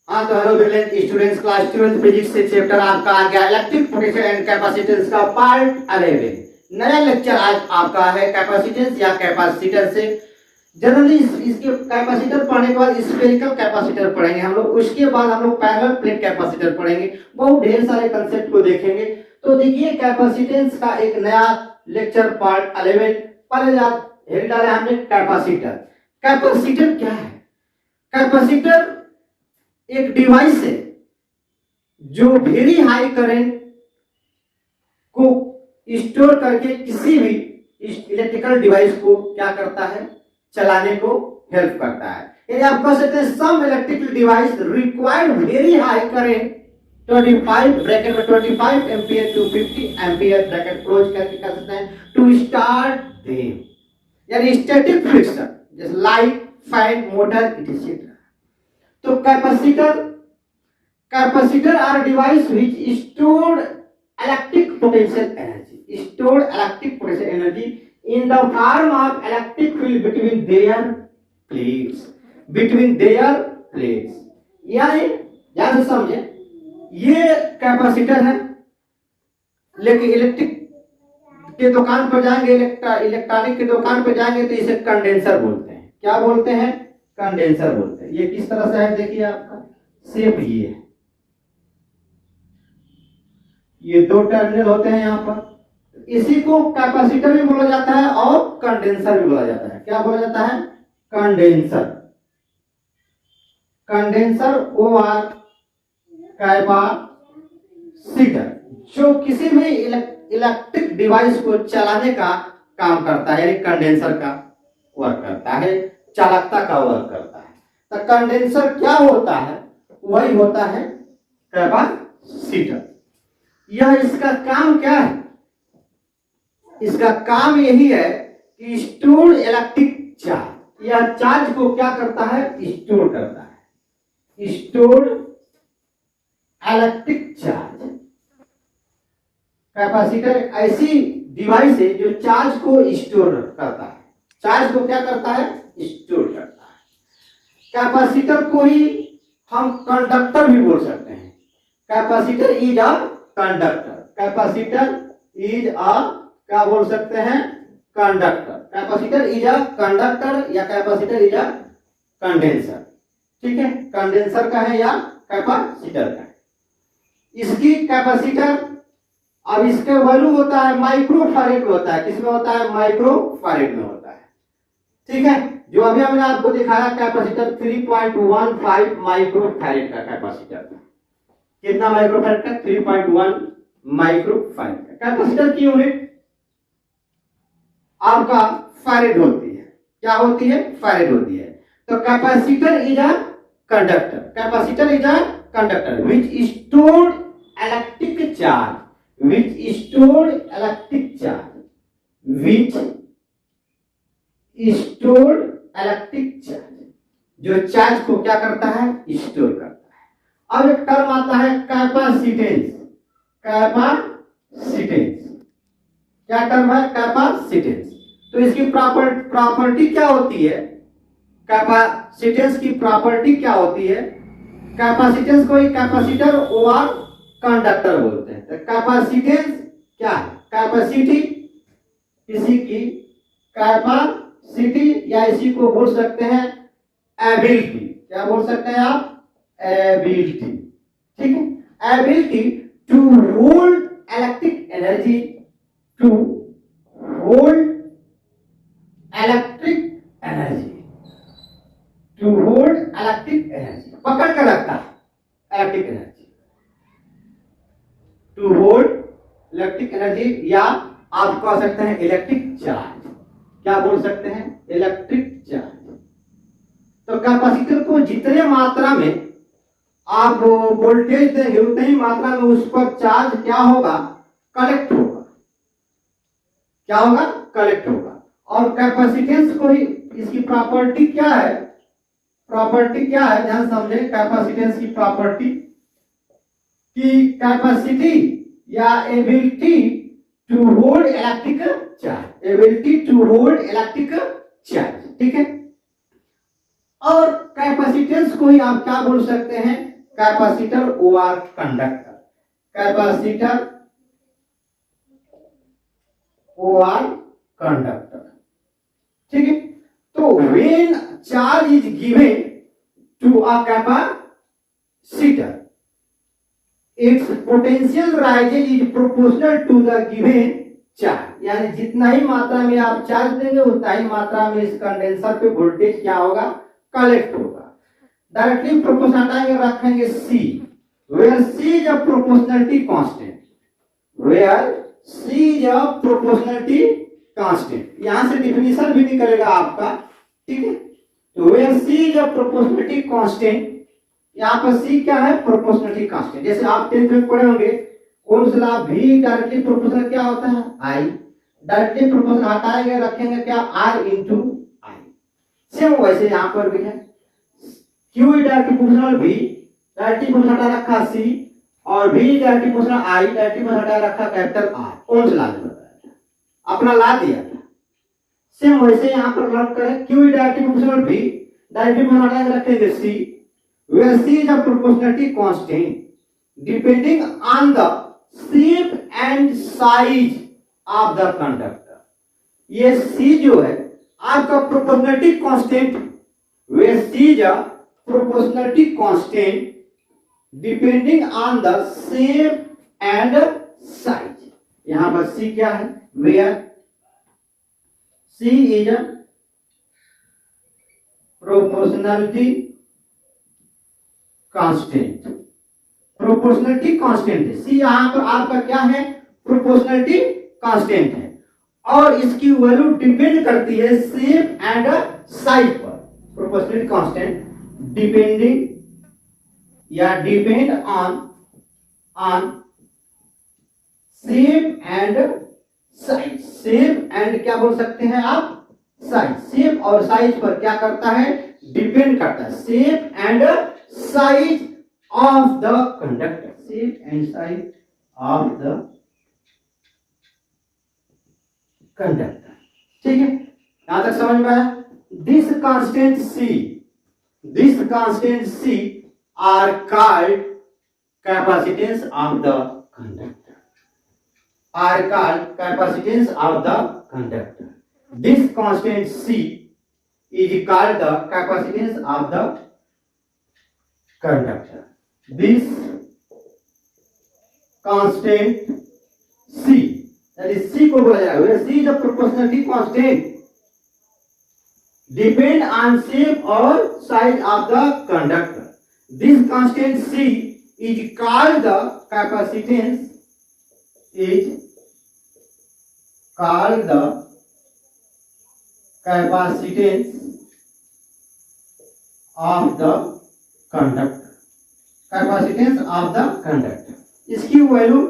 हाँ तो hello brilliant students, class 12 physics से चैप्टर आपका आ गया इलेक्ट्रिक पोटेंशियल एंड कैपेसिटेंस का पार्ट 11। नया लेक्चर आज आपका है कैपेसिटेंस या कैपेसिटर से। जनरली इसके कैपेसिटर पढ़ने के बाद स्फेरिकल कैपेसिटर पढ़ेंगे हम लोग, उसके बाद हम लोग पैरेलल प्लेट कैपेसिटर पढ़ेंगे, बहुत ढेर सारे कंसेप्ट को देखेंगे। तो देखिए कैपेसिटेंस का एक नया लेक्चर पार्ट 11। पहले हेड डाले हमने कैपेसिटर। कैपेसिटर क्या है? कैपेसिटर एक डिवाइस है जो वेरी हाई करंट को स्टोर करके किसी भी इलेक्ट्रिकल डिवाइस को क्या करता है, चलाने को हेल्प करता है। यदि आप कह सकते हैं some electrical device required very high current 25 bracket में 25 ampere to 50 ampere bracket close करके कर सकते हैं टू स्टार्ट देम, यानी स्टैटिक फ्रिक्शन जैसे लाइट, फैन, मोटर इत्यादि। तो capacitor are device which store electric potential energy in the form of electric field between their plates। यानी ध्यान से समझे, ये कैपेसिटर है, लेकिन इलेक्ट्रिक के दुकान पर जाएंगे, इलेक्ट्रॉनिक के दुकान पर जाएंगे तो इसे कंडेंसर बोलते हैं। क्या बोलते हैं? कंडेंसर बोलते हैं। ये किस तरह से है देखिए, आपका शेप ये है, ये दो टर्मिनल होते हैं यहाँ पर। इसी को कैपेसिटर भी बोला जाता है और कंडेंसर भी बोला जाता है। क्या बोला जाता है? कंडेंसर। कंडेंसर और कैपेसिटर जो किसी भी इलेक्ट्रिक डिवाइस को चलाने का काम करता है, यानी कंडेंसर का वर्क करता है, चालकता का वर्क करता है। तो कंडेंसर क्या होता है? वही होता है कैपेसिटर। यह इसका काम क्या है? इसका काम यही है कि स्टोर इलेक्ट्रिक चार्ज, यह चार्ज को क्या करता है? स्टोर करता है। Store electric charge. कैपेसिटर ऐसी डिवाइस है जो चार्ज को स्टोर करता है। चार्ज को क्या करता है? स्टोर करता है। कैपेसिटर को ही हम कंडक्टर भी बोल सकते हैं। Capacitor is a conductor. Capacitor is a क्या बोल सकते हैं? Conductor. Capacitor is a conductor या कैपेसिटर इज अ कंडेंसर। ठीक है, कंडेंसर का है या कैपेसिटर का है। इसकी कैपेसिटर, अब इसका वैल्यू होता है माइक्रोफैरेड में होता है। किसमें होता है? माइक्रोफैरेड में होता है। ठीक है, जो अभी हमने आपको दिखाया कैपेसिटर 3.15 माइक्रोफैरेड का कैपेसिटर था। कितना माइक्रोफैरेड का? 3.1 माइक्रोफैरेड का। कैपेसिटर की यूनिट आपका फैरेड होती है। क्या होती है? फैरेड होती है। तो capacitor is a conductor. Capacitor is a conductor which stored electric charge, which stored electric charge, which stored electric charge, जो चार्ज को क्या करता है? स्टोर करता है। अब एक टर्म आता है कैपेसिटेंस। कैपेसिटेंस क्या टर्म है? कैपेसिटेंस। तो इसकी प्रॉपर्टी क्या होती है? कैपेसिटेंस की प्रॉपर्टी क्या होती है? कैपेसिटेंस को ही कैपेसिटर और कंडक्टर बोलते हैं। तो कैपेसिटेंस क्या है? कैपेसिटी, किसी की कैपेसिटी, या इसी को बोल सकते हैं एबिलिटी। क्या बोल सकते हैं आप? एबिलिटी। ठीक है, ability to hold electric energy, to hold electric energy, to hold electric energy, पकड़ कर रखता है electric energy, to hold electric energy, या आप कह सकते हैं इलेक्ट्रिक चार्ज। क्या बोल सकते हैं? Electric charge. तो कैपेसिटर को जितने मात्रा में आप वोल्टेज देंगे उतनी ही मात्रा में उस पर चार्ज क्या होगा? कलेक्ट होगा। क्या होगा? कलेक्ट होगा। और कैपेसिटेंस को ही, इसकी प्रॉपर्टी क्या है? प्रॉपर्टी क्या है? ध्यान समझे कैपेसिटेंस की प्रॉपर्टी की कैपेसिटी या ability to hold electric charge, ability to hold electric charge. ठीक है, और कैपेसिटेंस को ही आप क्या बोल सकते हैं? कैपेसिटर और कंडक्टर, कैपेसिटर और कंडक्टर, ठीक है। तो when charge is given to a capacitor, its potential rises is proportional to the given charge, यानी जितना ही मात्रा में आप चार्ज देंगे उतना ही मात्रा में इस कंडेंसर पे वोल्टेज क्या होगा, कलेक्ट होगा। डायरेक्टली प्रोपोर्शनल हटाएंगे, रखेंगे C, where C is a proportionality constant, where C is a proportionality constant। यहां से डिफिनेशन भी निकलेगा आपका, ठीक है। तो where C is a proportionality constant, यहाँ पर C क्या है, प्रोपोर्शनलिटी कांस्टेंट। जैसे आप 10th में पढ़े होंगे Ohm's law, V directly proportional क्या होता है, I, डायरेक्टली प्रोपोर्शनल हटाएंगे, रखेंगे क्या, R into I। सेम वैसे यहाँ पर भी है, Q directly proportional V, directly proportional हटा रखा C, और V directly proportional I, directly proportional हटा रखा कैपिटल R। ओम्स लॉ में बताया था, अपना ला दिया था। सेम वैसे यहाँ पर लर्न करें, Q directly proportional V, directly proportional हटाएंगे, रखेंगे C, where C is a proportionality constant depending on the shape and size of the conductor। ये C जो है आपका proportionality constant, where C is a proportionality constant depending on the shape and size। यहां पर C क्या है, where C is a proportionality constant, proportionality constant है। सी यहां पर आपका क्या है, प्रोपोर्शनलिटी कांस्टेंट है, और इसकी वैल्यू डिपेंड करती है शेप एंड साइज पर। प्रोपोर्शनलिटी कांस्टेंट डिपेंडिंग या depend on shape and size. Shape and क्या बोल सकते हैं आप, साइज। शेप और साइज पर क्या करता है, डिपेंड करता है। Shape and size of the conductor, shape and size of the conductor, ठीक है। यहां तक समझ में आया। This constant C are called capacitance of the conductor, are called capacitance of the conductor। This constant C is called the capacitance of the conductor। This constant C, that is C को बोला जाएगा, where C is a proportionality constant depend on shape or size of the conductor। This constant C is called the capacitance, is called the capacitance of the conductor, capacitance of the conductor. इसकी value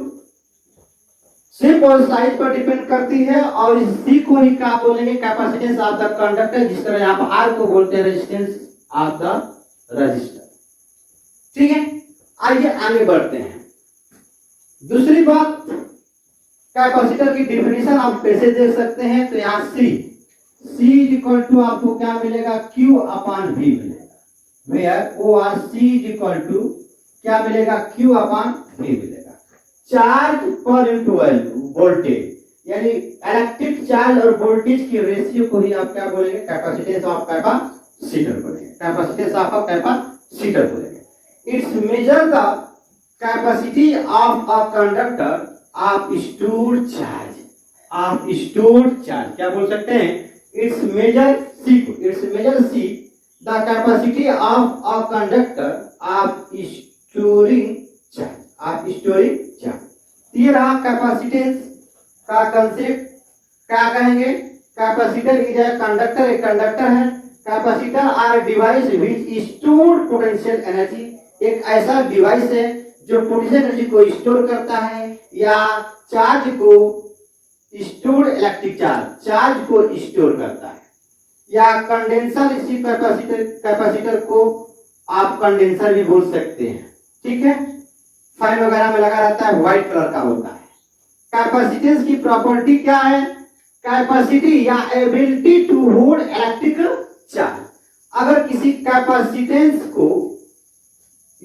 shape और size पर depend करती है, और इस C को ही क्या बोलेंगे, कैपेसिटेंस ऑफ द कंडक्टर। जिस तरह यहाँ पर R को बोलते हैं रेजिस्टेंस ऑफ द रजिस्टर, ठीक है। आइए आगे बढ़ते हैं। दूसरी बात, कैपेसिटर की डिफिनेशन आप कैसे देख सकते हैं, तो यहाँ C इज इक्वल टू आपको क्या मिलेगा, Q अपॉन V मिलेगा, where OR C is equal to क्या मिलेगा, Q अपॉन V मिलेगा। चार्ज पर इनटू वोल्टेज, यानी इलेक्ट्रिक चार्ज और वोल्टेज की रेशियो को ही आप क्या बोलेंगे, कैपेसिटेंस ऑफ कैपेसिटर बोलेंगे, कैपेसिटेंस ऑफ कैपेसिटर बोलेंगे। Its measure the capacity of a conductor of stored charge, of stored charge क्या बोल सकते हैं, its measure C the capacity of a conductor of storing charge। ये रहा कैपेसिटेंस का concept. क्या कहेंगे, कैपेसिटर इज ए कंडक्टर, एक कंडक्टर है। Capacitor are device which store potential energy, एक ऐसा डिवाइस है जो पोटेंशियल एनर्जी को स्टोर करता है, या चार्ज को स्टोर, इलेक्ट्रिक चार्ज को स्टोर करता है, या कंडेंसर। इसी कैपेसिटर को आप कंडेंसर भी बोल सकते हैं, ठीक है। फैन वगैरह में लगा रहता है, व्हाइट कलर का होता है। कैपेसिटेंस की प्रॉपर्टी क्या है, कैपेसिटी या ability to hold electric charge. अगर किसी कैपेसिटेंस को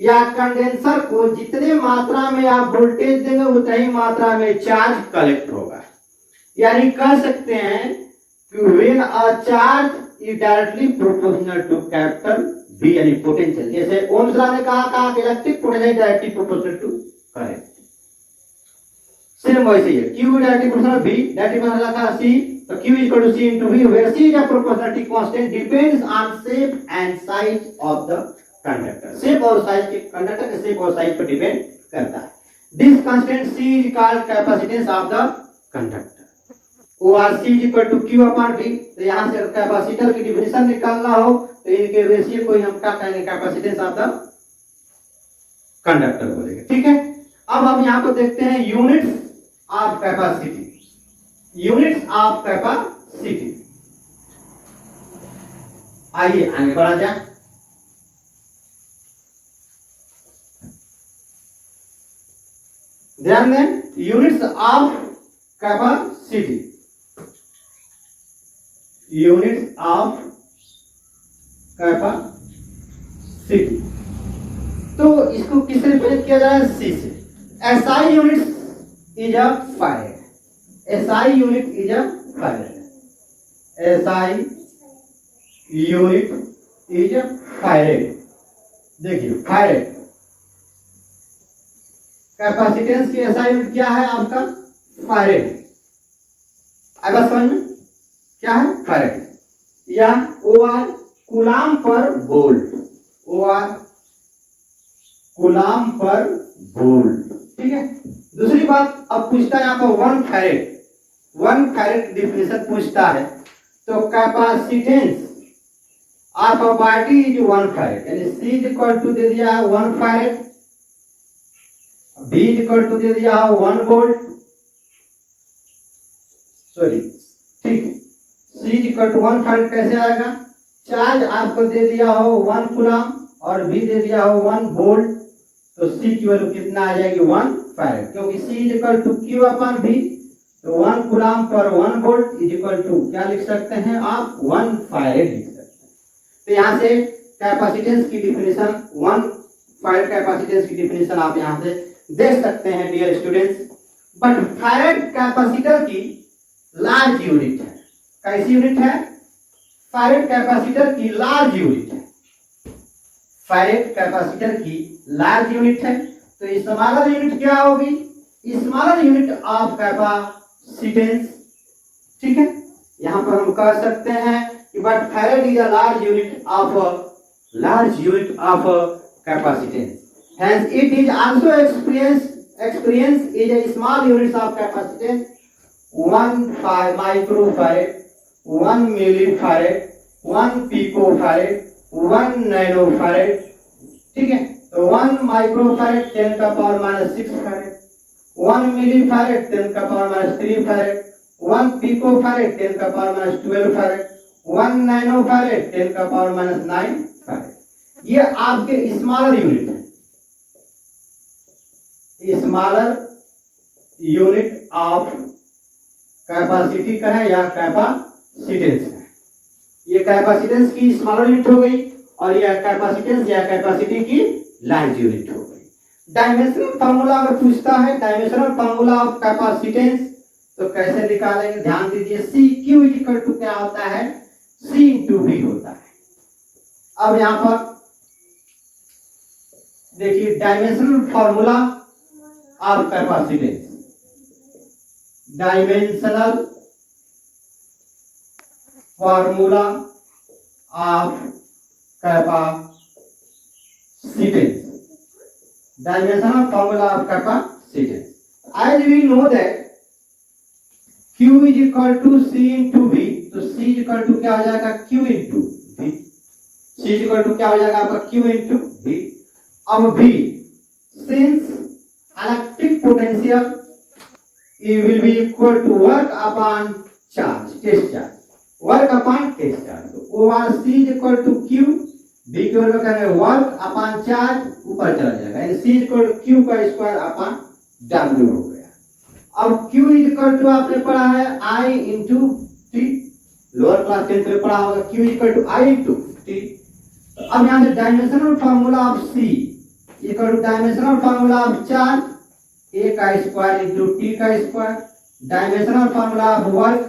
या कंडेंसर को जितने मात्रा में आप वोल्टेज देंगे उतनी मात्रा में चार्ज कलेक्ट होगा। यानी कह सकते हैं कि when a charge is directly proportional to capital V यानी पोटेंशियल, जैसे ओम्स लॉ ने कहा था कि electric potential directly proportional to current, same वैसे ही है। Q directly proportional V, directly proportional था C, तो Q is equal to C into V, where C is a proportionality constant depends on shape and size of the conductor। shape और size के conductor के shape और size पर depend करता है। This constant C is called capacitance of the conductor। और C is equal to Q upon V, तो यहाँ से कैपेसिटर की डिफिनेशन निकालना हो तो इनके रेशियो को हम क्या कहेंगे, कैपेसिटेंस ऑफ द कंडक्टर बोलेंगे। ठीक है, अब हम यहाँ पर देखते हैं units of capacity. Units of capacity, आइए आगे बढ़ा जाए। ध्यान दें, units of capacity, units of capacity, तो इसको किससे रिप्रेजेंट किया जाए, सी से। SI unit is a far red, SI unit is a far red, SI unit is a far red. देखिए फारेड कैपेसिटेंस की एसआई यूनिट क्या है आपका, फारेड। अब बात समझ में क्या है, फारेड या or coulomb per volt, or coulomb per volt. ठीक है, दूसरी बात अब पूछता है यहाँ पर one farad, one farad definition पूछता है, तो capacitance of a party is one farad, यानी C इज इक्वल टू दे दिया है one farad, V is equal to दे दिया है वन वोल्ट, सॉरी ठीक है, C is equal to one farad कैसे आएगा, चार्ज आपको दे दिया हो वन कूलम और V दे दिया हो वन वोल्ट, तो C की वैल्यू कितना आ जाएगी, वन फैरेड, क्योंकि C is equal to Q upon V, तो वन कूलम पर one volt is equal to क्या लिख सकते हैं आप, वन फैरेड लिख सकते हैं। तो यहाँ से कैपेसिटेंस की डिफिनेशन, वन फैरेड कैपेसिटेंस की डिफिनेशन आप यहाँ से देख सकते हैं dear students. But farad capacitor की लार्ज यूनिट है, कैसी यूनिट है, फैरेड कैपेसिटर की लार्ज यूनिट है, फैरेड कैपेसिटर की लार्ज यूनिट है, तो स्मॉलर यूनिट क्या होगी, स्मॉलर यूनिट ऑफ कैपेसिटेंस। ठीक है, यहां पर हम कह सकते हैं कि but farad is a large unit of capacitance, hence it is also experience is a small units of capacitance, 1 microfarad, 1 millifarad, 1 picofarad, 1 nanofarad। ठीक है, तो 1 माइक्रोफैरेड 10 का पावर माइनस 6 फैरेड, 1 मिलीफैरेड 10 का पावर माइनस 3 फैरेड, 1 पिकोफैरेड 10 का power minus 12 farad, 1 नैनोफैरेड 10 का power minus 9 farad. ये आपके smaller unit है, स्मॉलर यूनिट ऑफ कैपेसिटी का है या कैपेसिटेंस है। ये कैपेसिटेंस की स्मॉलर यूनिट हो गई और यह कैपेसिटेंस या कैपेसिटी की लार्ज यूनिट हो गई। डायमेंशनल फार्मूला अगर पूछता है, डायमेंशनल फार्मूला ऑफ कैपेसिटेंस, तो कैसे निकालेंगे, ध्यान दीजिए, सी क्यू इक्वल टू क्या होता है, सी इंटू वी होता है। अब यहां पर देखिए dimensional formula of capacitance, dimensional formula of capacitance, dimensional formula of capacitance, as we know that Q is equal to C into V, तो C is equal to क्या हो जाएगा, Q into V, C is equal to क्या हो जाएगा आपका, Q into V। अब V, since electric potential it will be equal to work upon charge, test charge, work upon test charge, तो over C is equal to Q, V की value क्या है, work upon charge, ऊपर चला जाएगा, यानी C equal to Q का square upon W हो गया। अब Q इक्वल टू आपने पढ़ा है I into T, lower class 10th में पढ़ा होगा, Q equal to I into T। अब यहाँ से dimensional formula of C equal to dimensional formula of charge a का स्क्वायर इंटू t का square, dimensional formula of work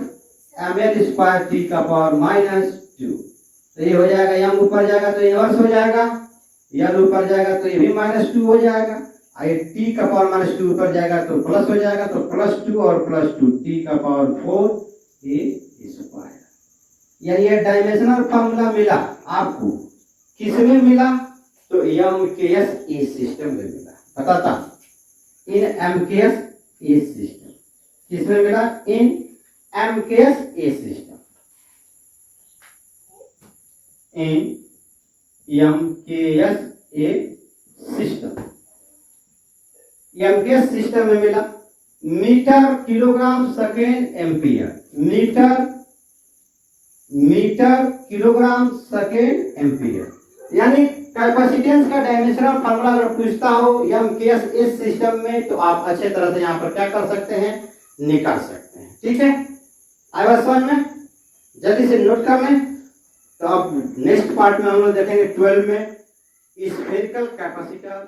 ml square t का power -2। तो ये हो जाएगा, m ऊपर जाएगा तो इनवर्स हो जाएगा, l ऊपर जाएगा तो ये भी -2 हो जाएगा, और t का पावर -2 ऊपर जाएगा तो प्लस हो जाएगा, तो +2 और +2 t का पावर 4 a स्क्वायर। यानी ये डायमेंशनल फार्मूला मिला आपको, किसमें मिला? तो MKS इस सिस्टम में मिला। बताता इन MKS इस सिस्टम, किसमें मिला? इन MKS इस system, in MKS A system, MKS system में मिला। Metre kilogram second ampere, metre kilogram second ampere. यानी कैपेसिटेंस का डायमेंशनल फार्मूला अगर पूछता हो MKS इस सिस्टम में, तो आप अच्छे तरह से यहाँ पर क्या कर सकते हैं? निकाल सकते हैं। ठीक है, आई बात समझ में? जल्दी से नोट कर लें। तो अब नेक्स्ट पार्ट में हम लोग देखेंगे 12 में स्फेरिकल कैपेसिटर।